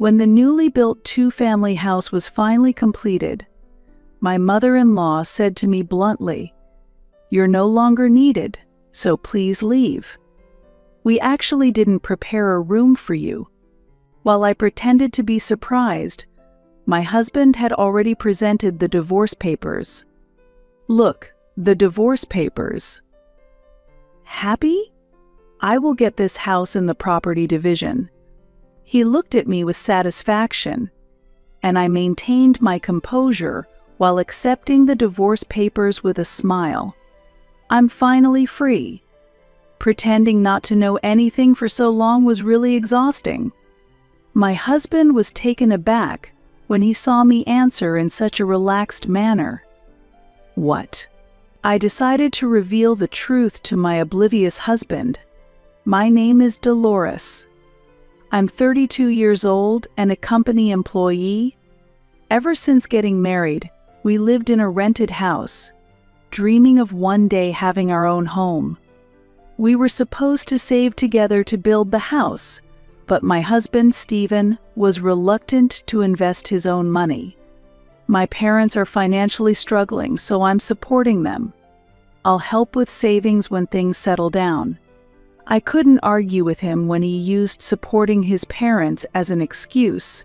When the newly built two-family house was finally completed, my mother-in-law said to me bluntly, "You're no longer needed, so please leave. We actually didn't prepare a room for you." While I pretended to be surprised, my husband had already presented the divorce papers. "Look, the divorce papers." "Happy? I will get this house in the property division." He looked at me with satisfaction, and I maintained my composure while accepting the divorce papers with a smile. I'm finally free. Pretending not to know anything for so long was really exhausting. My husband was taken aback when he saw me answer in such a relaxed manner. "What?" I decided to reveal the truth to my oblivious husband. "My name is Dolores. I'm 32 years old and a company employee. Ever since getting married, we lived in a rented house, dreaming of one day having our own home. We were supposed to save together to build the house, but my husband, Stephen, was reluctant to invest his own money. My parents are financially struggling, so I'm supporting them. I'll help with savings when things settle down." I couldn't argue with him when he used supporting his parents as an excuse.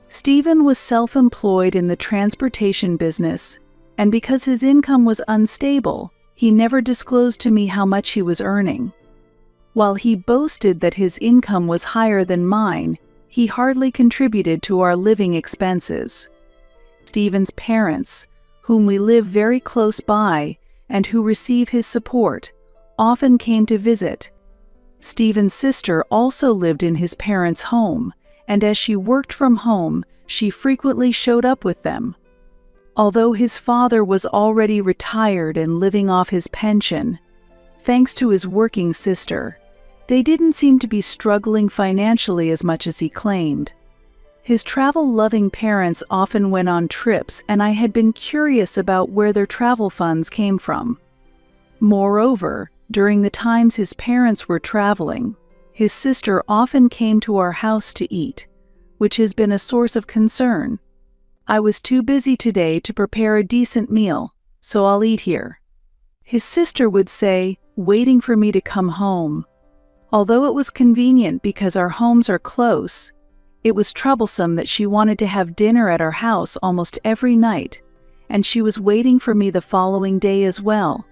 Stephen was self-employed in the transportation business, and because his income was unstable, he never disclosed to me how much he was earning. While he boasted that his income was higher than mine, he hardly contributed to our living expenses. Stephen's parents, whom we live very close by and who receive his support, often came to visit. Stephen's sister also lived in his parents' home, and as she worked from home, she frequently showed up with them. Although his father was already retired and living off his pension, thanks to his working sister, they didn't seem to be struggling financially as much as he claimed. His travel-loving parents often went on trips, and I had been curious about where their travel funds came from. Moreover, during the times his parents were traveling, his sister often came to our house to eat, which has been a source of concern. "I was too busy today to prepare a decent meal, so I'll eat here," his sister would say, waiting for me to come home. Although it was convenient because our homes are close, it was troublesome that she wanted to have dinner at our house almost every night, and she was waiting for me the following day as well.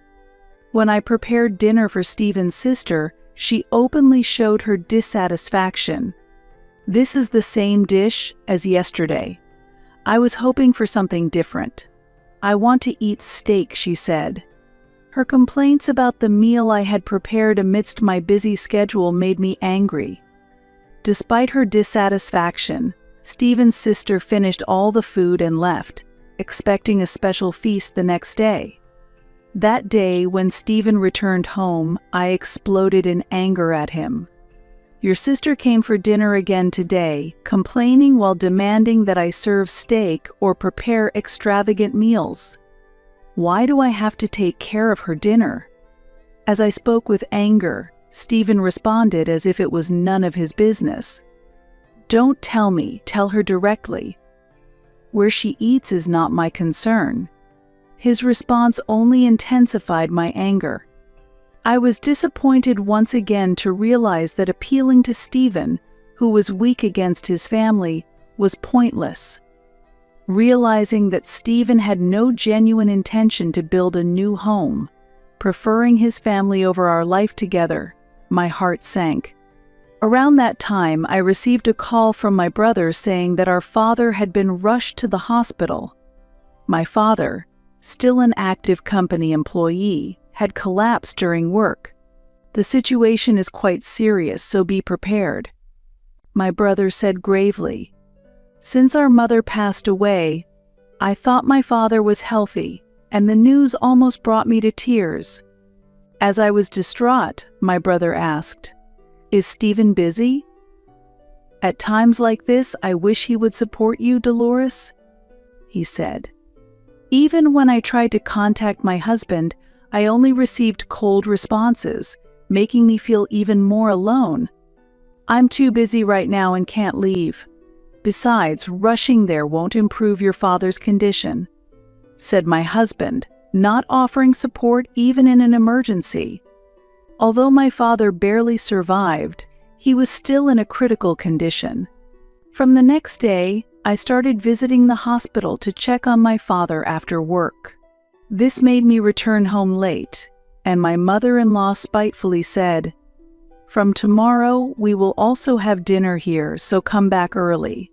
When I prepared dinner for Stephen's sister, she openly showed her dissatisfaction. "This is the same dish as yesterday. I was hoping for something different. I want to eat steak," she said. Her complaints about the meal I had prepared amidst my busy schedule made me angry. Despite her dissatisfaction, Stephen's sister finished all the food and left, expecting a special feast the next day. That day, when Stephen returned home, I exploded in anger at him. "Your sister came for dinner again today, complaining while demanding that I serve steak or prepare extravagant meals. Why do I have to take care of her dinner?" As I spoke with anger, Stephen responded as if it was none of his business. "Don't tell me, tell her directly. Where she eats is not my concern." His response only intensified my anger. I was disappointed once again to realize that appealing to Stephen, who was weak against his family, was pointless. Realizing that Stephen had no genuine intention to build a new home, preferring his family over our life together, my heart sank. Around that time, I received a call from my brother saying that our father had been rushed to the hospital. My father, still an active company employee, had collapsed during work. "The situation is quite serious, so be prepared," my brother said gravely. "Since our mother passed away, I thought my father was healthy, and the news almost brought me to tears." As I was distraught, my brother asked, "Is Stephen busy?" "At times like this, I wish he would support you, Dolores," he said. Even when I tried to contact my husband, I only received cold responses, making me feel even more alone. "I'm too busy right now and can't leave." Besides, rushing there won't improve your father's condition," said my husband, not offering support even in an emergency. Although my father barely survived, he was still in a critical condition. From the next day, I started visiting the hospital to check on my father after work. This made me return home late, and my mother-in-law spitefully said, "From tomorrow, we will also have dinner here, so come back early.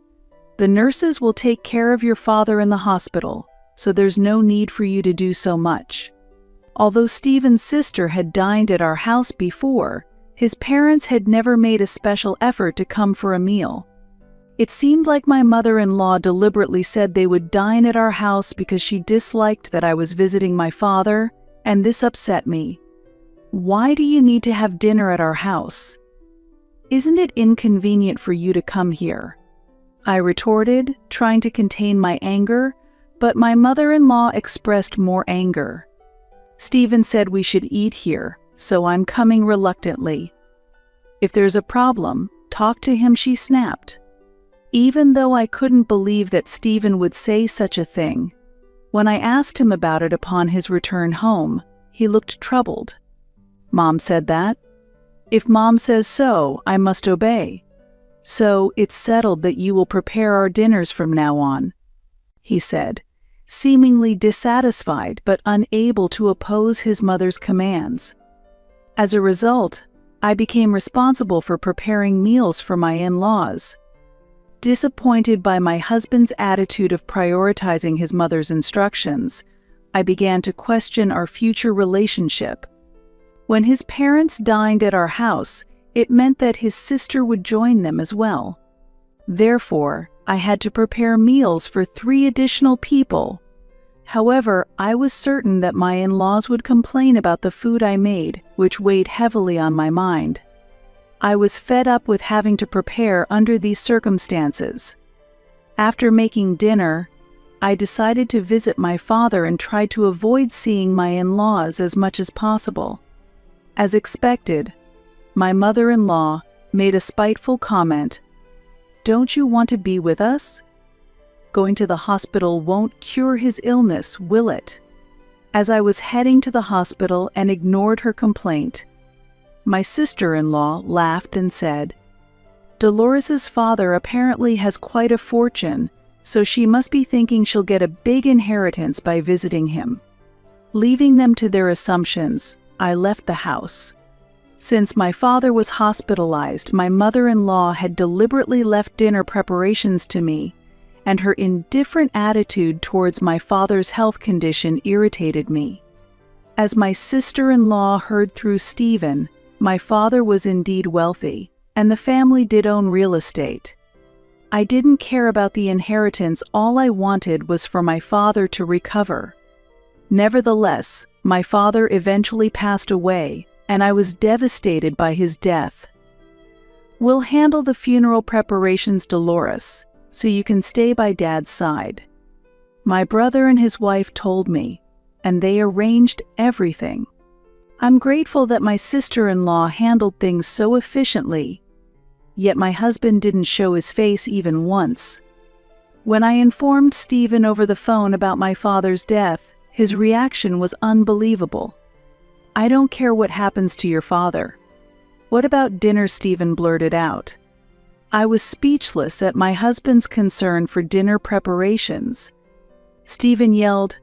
The nurses will take care of your father in the hospital, so there's no need for you to do so much." Although Stephen's sister had dined at our house before, his parents had never made a special effort to come for a meal. It seemed like my mother-in-law deliberately said they would dine at our house because she disliked that I was visiting my father, and this upset me. "Why do you need to have dinner at our house? Isn't it inconvenient for you to come here?" I retorted, trying to contain my anger, but my mother-in-law expressed more anger. "Stephen said we should eat here, so I'm coming reluctantly. If there's a problem, talk to him," she snapped. Even though I couldn't believe that Stephen would say such a thing, when I asked him about it upon his return home, he looked troubled. "Mom said that? If Mom says so, I must obey. So it's settled that you will prepare our dinners from now on," he said, seemingly dissatisfied but unable to oppose his mother's commands. As a result, I became responsible for preparing meals for my in-laws. Disappointed by my husband's attitude of prioritizing his mother's instructions, I began to question our future relationship. When his parents dined at our house, it meant that his sister would join them as well. Therefore, I had to prepare meals for 3 additional people. However, I was certain that my in-laws would complain about the food I made, which weighed heavily on my mind. I was fed up with having to prepare under these circumstances. After making dinner, I decided to visit my father and tried to avoid seeing my in-laws as much as possible. As expected, my mother-in-law made a spiteful comment. "Don't you want to be with us? Going to the hospital won't cure his illness, will it?" As I was heading to the hospital and ignored her complaint, my sister-in-law laughed and said, "Dolores's father apparently has quite a fortune, so she must be thinking she'll get a big inheritance by visiting him." Leaving them to their assumptions, I left the house. Since my father was hospitalized, my mother-in-law had deliberately left dinner preparations to me, and her indifferent attitude towards my father's health condition irritated me. As my sister-in-law heard through Stephen, my father was indeed wealthy, and the family did own real estate. I didn't care about the inheritance. All I wanted was for my father to recover. Nevertheless, my father eventually passed away, and I was devastated by his death. "We'll handle the funeral preparations, Dolores, so you can stay by Dad's side," my brother and his wife told me, and they arranged everything. I'm grateful that my sister-in-law handled things so efficiently, yet my husband didn't show his face even once. When I informed Stephen over the phone about my father's death, his reaction was unbelievable. "I don't care what happens to your father. What about dinner?" Stephen blurted out. I was speechless at my husband's concern for dinner preparations. Stephen yelled,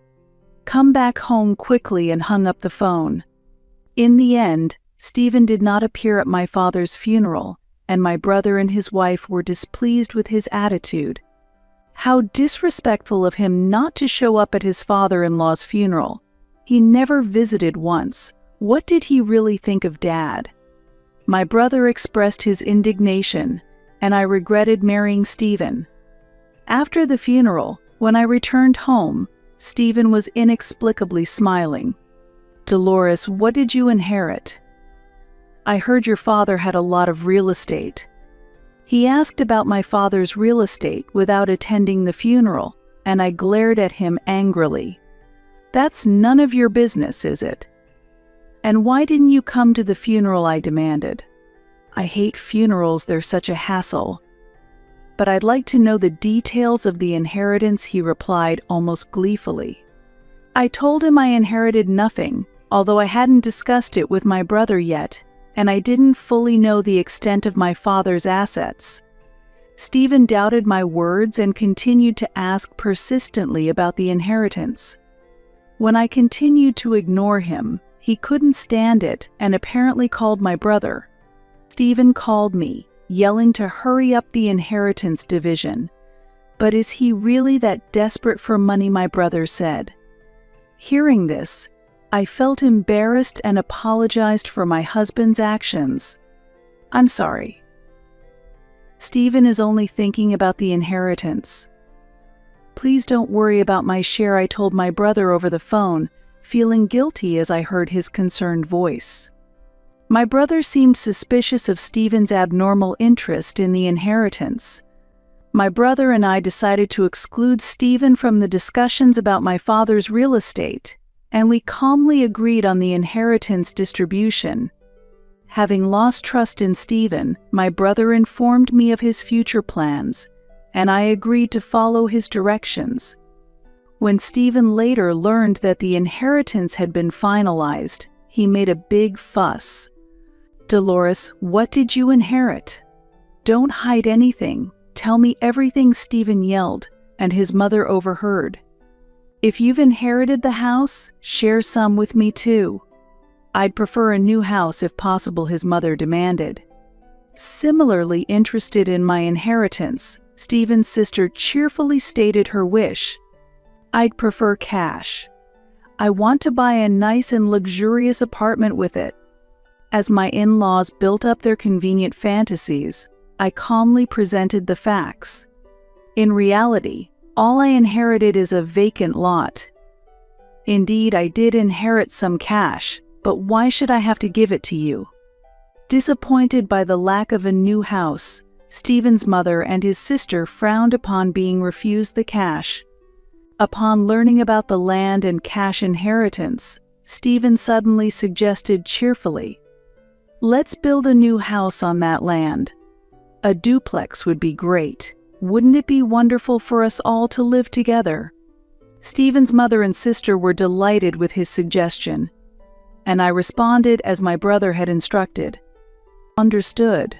"Come back home quickly," and hung up the phone. In the end, Stephen did not appear at my father's funeral, and my brother and his wife were displeased with his attitude. How disrespectful of him not to show up at his father-in-law's funeral. He never visited once. What did he really think of Dad? My brother expressed his indignation, and I regretted marrying Stephen. After the funeral, when I returned home, Stephen was inexplicably smiling. "Dolores, what did you inherit? I heard your father had a lot of real estate." He asked about my father's real estate without attending the funeral, and I glared at him angrily. "That's none of your business, is it? And why didn't you come to the funeral?" I demanded. "I hate funerals, they're such a hassle." but I'd like to know the details of the inheritance," he replied almost gleefully. I told him I inherited nothing, although I hadn't discussed it with my brother yet, and I didn't fully know the extent of my father's assets. Stephen doubted my words and continued to ask persistently about the inheritance. When I continued to ignore him, he couldn't stand it and apparently called my brother. Stephen called me, yelling to hurry up the inheritance division. "But is he really that desperate for money?" my brother said. Hearing this, I felt embarrassed and apologized for my husband's actions. "I'm sorry. Stephen is only thinking about the inheritance. Please don't worry about my share," I told my brother over the phone, feeling guilty as I heard his concerned voice. My brother seemed suspicious of Stephen's abnormal interest in the inheritance. My brother and I decided to exclude Stephen from the discussions about my father's real estate, and we calmly agreed on the inheritance distribution. Having lost trust in Stephen, my brother informed me of his future plans, and I agreed to follow his directions. When Stephen later learned that the inheritance had been finalized, he made a big fuss. "Dolores, what did you inherit? Don't hide anything. Tell me everything," Stephen yelled, and his mother overheard. "If you've inherited the house, share some with me too." "I'd prefer a new house if possible," his mother demanded. Similarly interested in my inheritance, Stephen's sister cheerfully stated her wish. "I'd prefer cash. I want to buy a nice and luxurious apartment with it." As my in-laws built up their convenient fantasies, I calmly presented the facts. In reality, all I inherited is a vacant lot. Indeed, I did inherit some cash, but why should I have to give it to you? Disappointed by the lack of a new house, Stephen's mother and his sister frowned upon being refused the cash. Upon learning about the land and cash inheritance, Stephen suddenly suggested cheerfully, "Let's build a new house on that land. A duplex would be great. Wouldn't it be wonderful for us all to live together?" Stephen's mother and sister were delighted with his suggestion, and I responded as my brother had instructed. "Understood.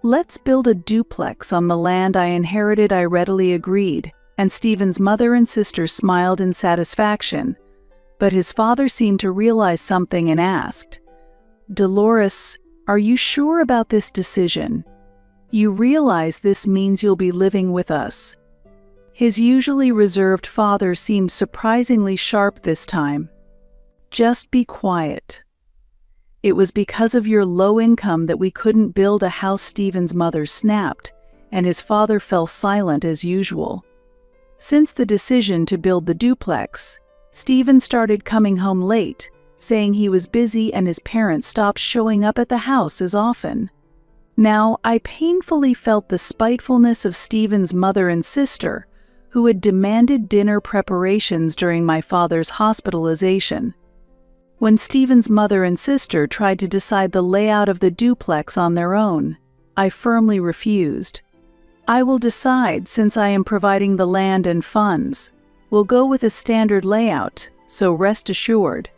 Let's build a duplex on the land I inherited," I readily agreed, and Stephen's mother and sister smiled in satisfaction, but his father seemed to realize something and asked, "Dolores, are you sure about this decision? You realize this means you'll be living with us." His usually reserved father seemed surprisingly sharp this time. "Just be quiet. It was because of your low income that we couldn't build a house," Stephen's mother snapped, and his father fell silent as usual. Since the decision to build the duplex, Stephen started coming home late, saying he was busy and his parents stopped showing up at the house as often. Now, I painfully felt the spitefulness of Stephen's mother and sister, who had demanded dinner preparations during my father's hospitalization. When Stephen's mother and sister tried to decide the layout of the duplex on their own, I firmly refused. "I will decide since I am providing the land and funds. We'll go with a standard layout, so rest assured."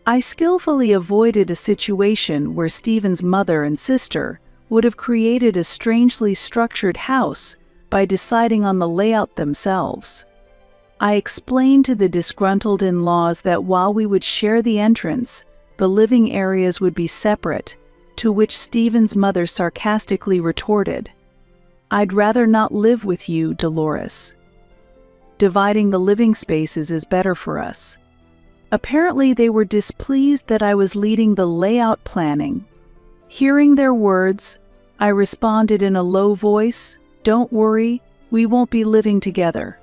I skillfully avoided a situation where Stephen's mother and sister would have created a strangely structured house by deciding on the layout themselves. I explained to the disgruntled in-laws that while we would share the entrance, the living areas would be separate, to which Stephen's mother sarcastically retorted, "I'd rather not live with you, Dolores. Dividing the living spaces is better for us." Apparently they were displeased that I was leading the layout planning. Hearing their words, I responded in a low voice, "Don't worry, we won't be living together."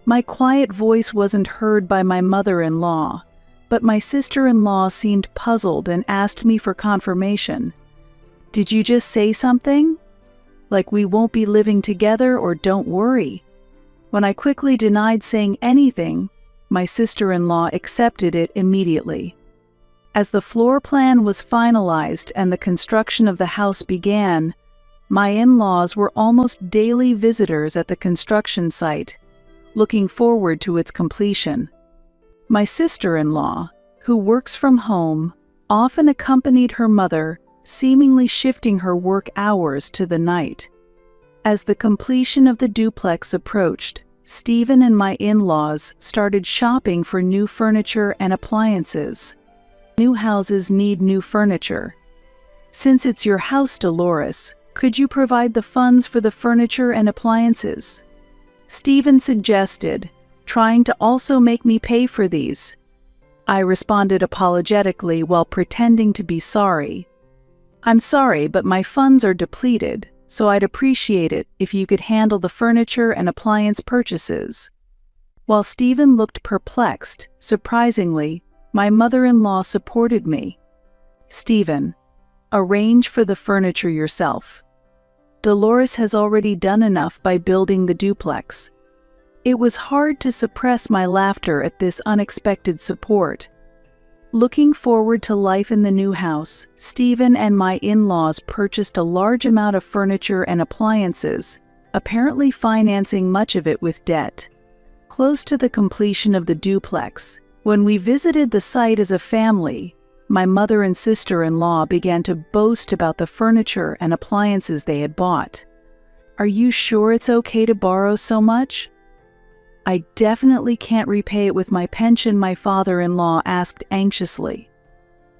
My quiet voice wasn't heard by my mother-in-law, but my sister-in-law seemed puzzled and asked me for confirmation. "Did you just say something? Like we won't be living together or don't worry?" When I quickly denied saying anything, my sister-in-law accepted it immediately. As the floor plan was finalized and the construction of the house began, My in-laws were almost daily visitors at the construction site, looking forward to its completion. My sister-in-law, who works from home, often accompanied her mother, seemingly shifting her work hours to the night. As the completion of the duplex approached, Stephen and my in-laws started shopping for new furniture and appliances. New houses need new furniture. Since it's your house, Dolores, could you provide the funds for the furniture and appliances? Stephen suggested, trying to also make me pay for these. I responded apologetically while pretending to be sorry. I'm sorry, but my funds are depleted, so I'd appreciate it if you could handle the furniture and appliance purchases. While Stephen looked perplexed, surprisingly, my mother-in-law supported me. Stephen, arrange for the furniture yourself. Dolores has already done enough by building the duplex. It was hard to suppress my laughter at this unexpected support. Looking forward to life in the new house, Stephen and my in-laws purchased a large amount of furniture and appliances, apparently financing much of it with debt. Close to the completion of the duplex, when we visited the site as a family, my mother and sister-in-law began to boast about the furniture and appliances they had bought. "Are you sure it's okay to borrow so much?" "I definitely can't repay it with my pension," my father-in-law asked anxiously.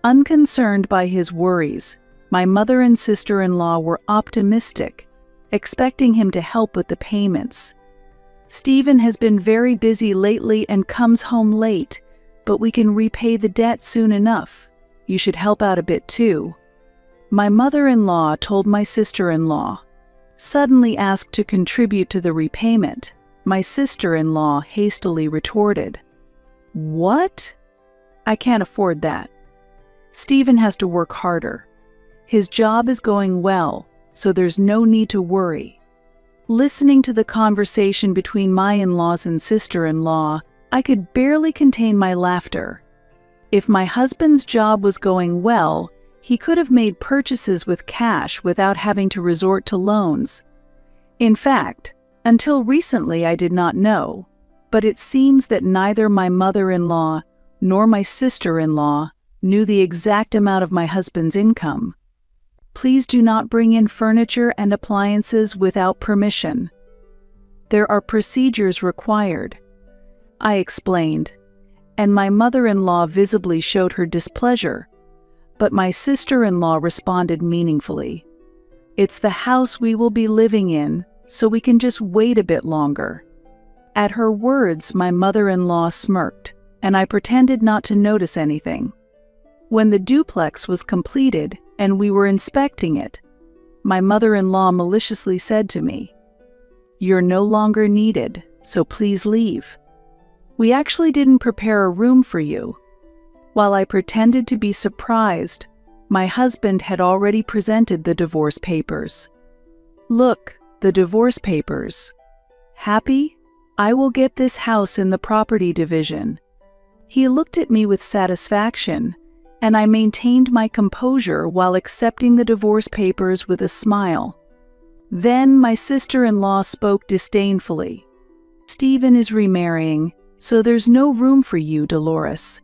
Unconcerned by his worries, my mother and sister-in-law were optimistic, expecting him to help with the payments. "Stephen has been very busy lately and comes home late, but we can repay the debt soon enough. You should help out a bit too." My mother-in-law told my sister-in-law. Suddenly asked to contribute to the repayment, my sister-in-law hastily retorted, "What? I can't afford that. Stephen has to work harder. His job is going well, so there's no need to worry." Listening to the conversation between my in-laws and sister-in-law, I could barely contain my laughter. If my husband's job was going well, he could have made purchases with cash without having to resort to loans. In fact, until recently I did not know, but it seems that neither my mother-in-law nor my sister-in-law knew the exact amount of my husband's income. "Please do not bring in furniture and appliances without permission. There are procedures required," I explained, and my mother-in-law visibly showed her displeasure, but my sister-in-law responded meaningfully. "It's the house we will be living in, so we can just wait a bit longer." At her words, my mother-in-law smirked, and I pretended not to notice anything. When the duplex was completed and we were inspecting it, my mother-in-law maliciously said to me, "You're no longer needed, so please leave. We actually didn't prepare a room for you." While I pretended to be surprised, my husband had already presented the divorce papers. "Look, the divorce papers. Happy? I will get this house in the property division." He looked at me with satisfaction, and I maintained my composure while accepting the divorce papers with a smile. Then my sister-in-law spoke disdainfully. "Stephen is remarrying, so there's no room for you, Dolores."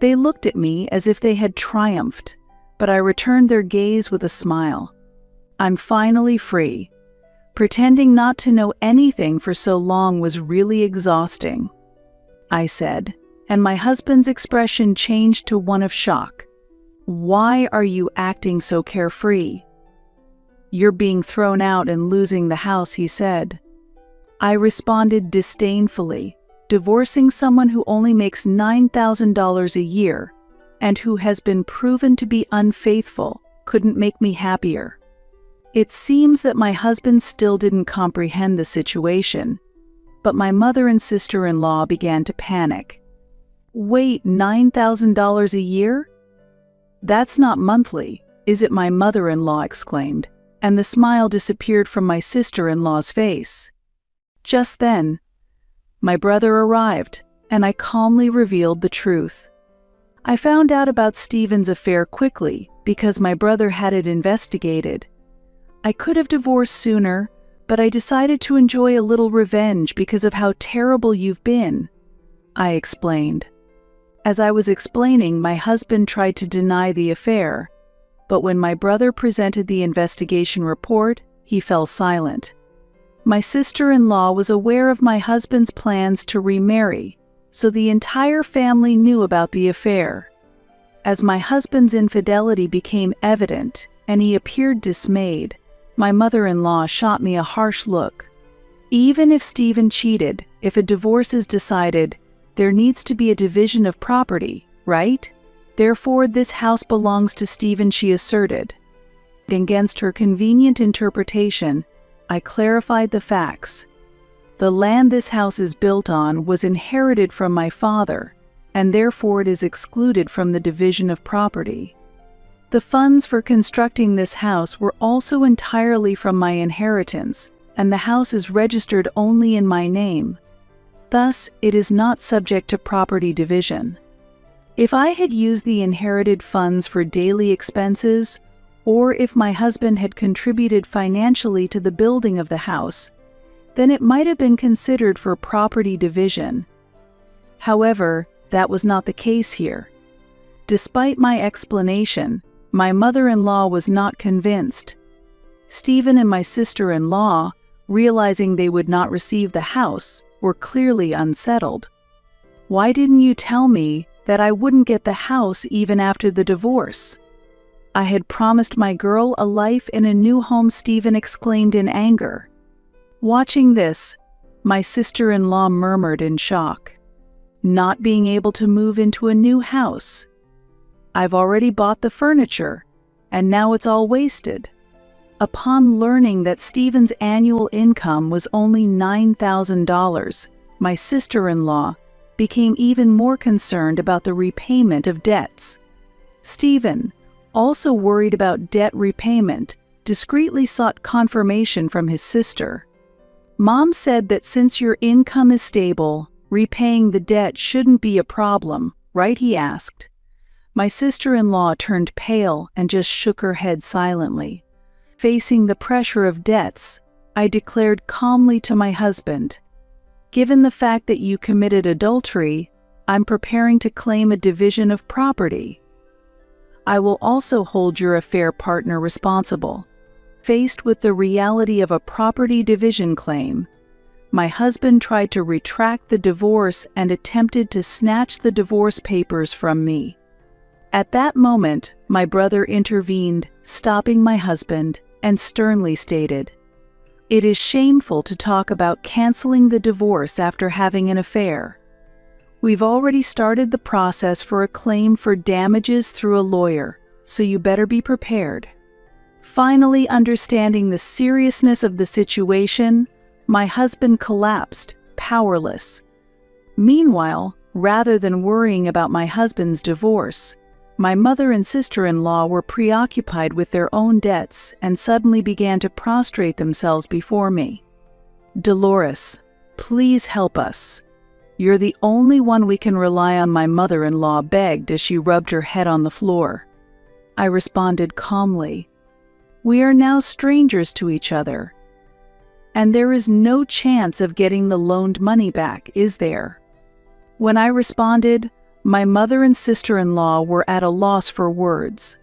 They looked at me as if they had triumphed, but I returned their gaze with a smile. I'm finally free. Pretending not to know anything for so long was really exhausting, I said, and my husband's expression changed to one of shock. "Why are you acting so carefree?" "You're being thrown out and losing the house," he said. I responded disdainfully. Divorcing someone who only makes $9,000 a year and who has been proven to be unfaithful couldn't make me happier. It seems that my husband still didn't comprehend the situation, but my mother and sister-in-law began to panic. "Wait, $9,000 a year? That's not monthly, is it?" my mother-in-law exclaimed, and the smile disappeared from my sister-in-law's face. Just then, my brother arrived, and I calmly revealed the truth. I found out about Stephen's affair quickly because my brother had it investigated. I could have divorced sooner, but I decided to enjoy a little revenge because of how terrible you've been," I explained. As I was explaining, my husband tried to deny the affair, but when my brother presented the investigation report, he fell silent. My sister-in-law was aware of my husband's plans to remarry, so the entire family knew about the affair. As my husband's infidelity became evident and he appeared dismayed, my mother-in-law shot me a harsh look. "Even if Stephen cheated, if a divorce is decided, there needs to be a division of property, right? Therefore, this house belongs to Stephen," she asserted. Against her convenient interpretation, I clarified the facts. The land this house is built on was inherited from my father, and therefore it is excluded from the division of property. The funds for constructing this house were also entirely from my inheritance, and the house is registered only in my name. Thus, it is not subject to property division. If I had used the inherited funds for daily expenses, or if my husband had contributed financially to the building of the house, then it might have been considered for property division. However, that was not the case here. Despite my explanation, my mother-in-law was not convinced. Stephen and my sister-in-law, realizing they would not receive the house, were clearly unsettled. "Why didn't you tell me that I wouldn't get the house even after the divorce? I had promised my girl a life in a new home," Stephen exclaimed in anger. Watching this, my sister-in-law murmured in shock. "Not being able to move into a new house. I've already bought the furniture, and now it's all wasted." Upon learning that Stephen's annual income was only $9,000, my sister-in-law became even more concerned about the repayment of debts. Stephen, also worried about debt repayment, discreetly sought confirmation from his sister. "Mom said that since your income is stable, repaying the debt shouldn't be a problem, right?" he asked. My sister-in-law turned pale and just shook her head silently. Facing the pressure of debts, I declared calmly to my husband, "Given the fact that you committed adultery, I'm preparing to claim a division of property. I will also hold your affair partner responsible." Faced with the reality of a property division claim, my husband tried to retract the divorce and attempted to snatch the divorce papers from me. At that moment, my brother intervened, stopping my husband, and sternly stated, "It is shameful to talk about canceling the divorce after having an affair. We've already started the process for a claim for damages through a lawyer, so you better be prepared." Finally, understanding the seriousness of the situation, my husband collapsed, powerless. Meanwhile, rather than worrying about my husband's divorce, my mother and sister-in-law were preoccupied with their own debts and suddenly began to prostrate themselves before me. "Dolores, please help us. You're the only one we can rely on," my mother-in-law begged as she rubbed her head on the floor. I responded calmly, "We are now strangers to each other, and there is no chance of getting the loaned money back, is there?" When I responded, my mother and sister-in-law were at a loss for words.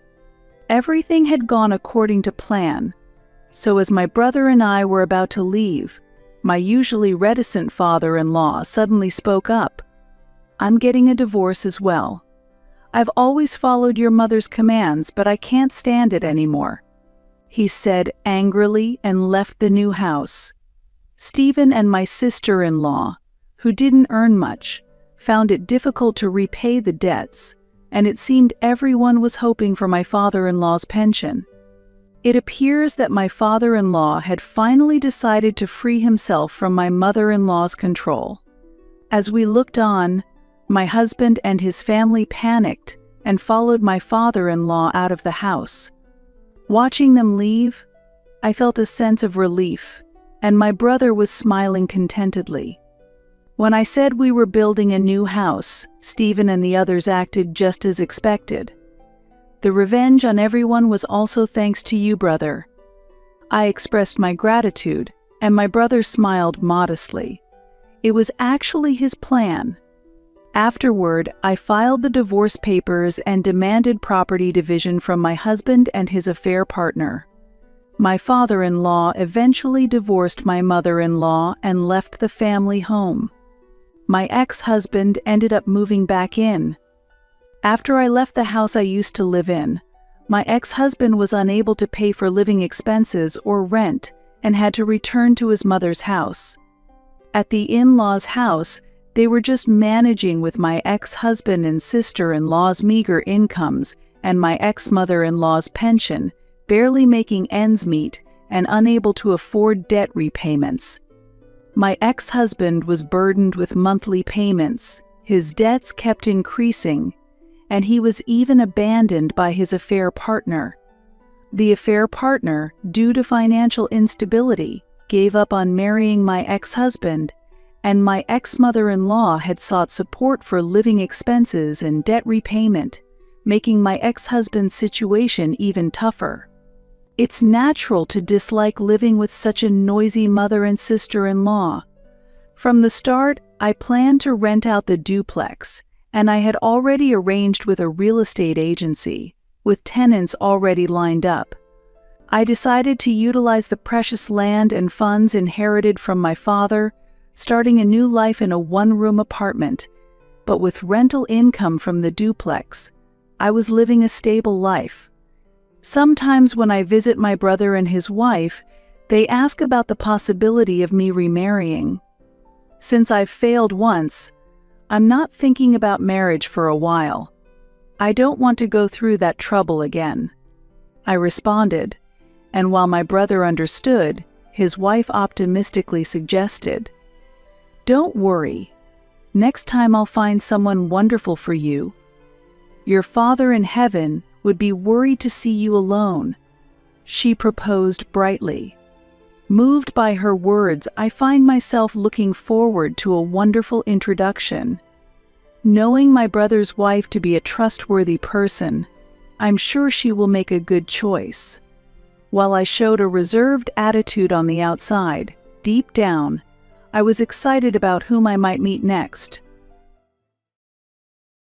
Everything had gone according to plan, so as my brother and I were about to leave, my usually reticent father-in-law suddenly spoke up. "I'm getting a divorce as well. I've always followed your mother's commands, but I can't stand it anymore," he said angrily and left the new house. Stephen and my sister-in-law, who didn't earn much, found it difficult to repay the debts, and it seemed everyone was hoping for my father-in-law's pension. It appears that my father-in-law had finally decided to free himself from my mother-in-law's control. As we looked on, my husband and his family panicked and followed my father-in-law out of the house. Watching them leave, I felt a sense of relief, and my brother was smiling contentedly. When I said we were building a new house, Stephen and the others acted just as expected. The revenge on everyone was also thanks to you, brother. I expressed my gratitude, and my brother smiled modestly. It was actually his plan. Afterward, I filed the divorce papers and demanded property division from my husband and his affair partner. My father-in-law eventually divorced my mother-in-law and left the family home. My ex-husband ended up moving back in. After I left the house I used to live in, my ex-husband was unable to pay for living expenses or rent and had to return to his mother's house. At the in-laws' house, they were just managing with my ex-husband and sister-in-law's meager incomes and my ex-mother-in-law's pension, barely making ends meet and unable to afford debt repayments. My ex-husband was burdened with monthly payments, his debts kept increasing, and he was even abandoned by his affair partner. The affair partner, due to financial instability, gave up on marrying my ex-husband, and my ex-mother-in-law had sought support for living expenses and debt repayment, making my ex-husband's situation even tougher. It's natural to dislike living with such a noisy mother and sister-in-law. From the start, I planned to rent out the duplex, and I had already arranged with a real estate agency, with tenants already lined up. I decided to utilize the precious land and funds inherited from my father, starting a new life in a one-room apartment, but with rental income from the duplex. I was living a stable life. Sometimes when I visit my brother and his wife, they ask about the possibility of me remarrying. Since I've failed once, I'm not thinking about marriage for a while. I don't want to go through that trouble again. I responded, and while my brother understood, his wife optimistically suggested, "Don't worry. Next time I'll find someone wonderful for you. Your Father in heaven would be worried to see you alone," she proposed brightly. Moved by her words, I find myself looking forward to a wonderful introduction. Knowing my brother's wife to be a trustworthy person, I'm sure she will make a good choice. While I showed a reserved attitude on the outside, deep down, I was excited about whom I might meet next.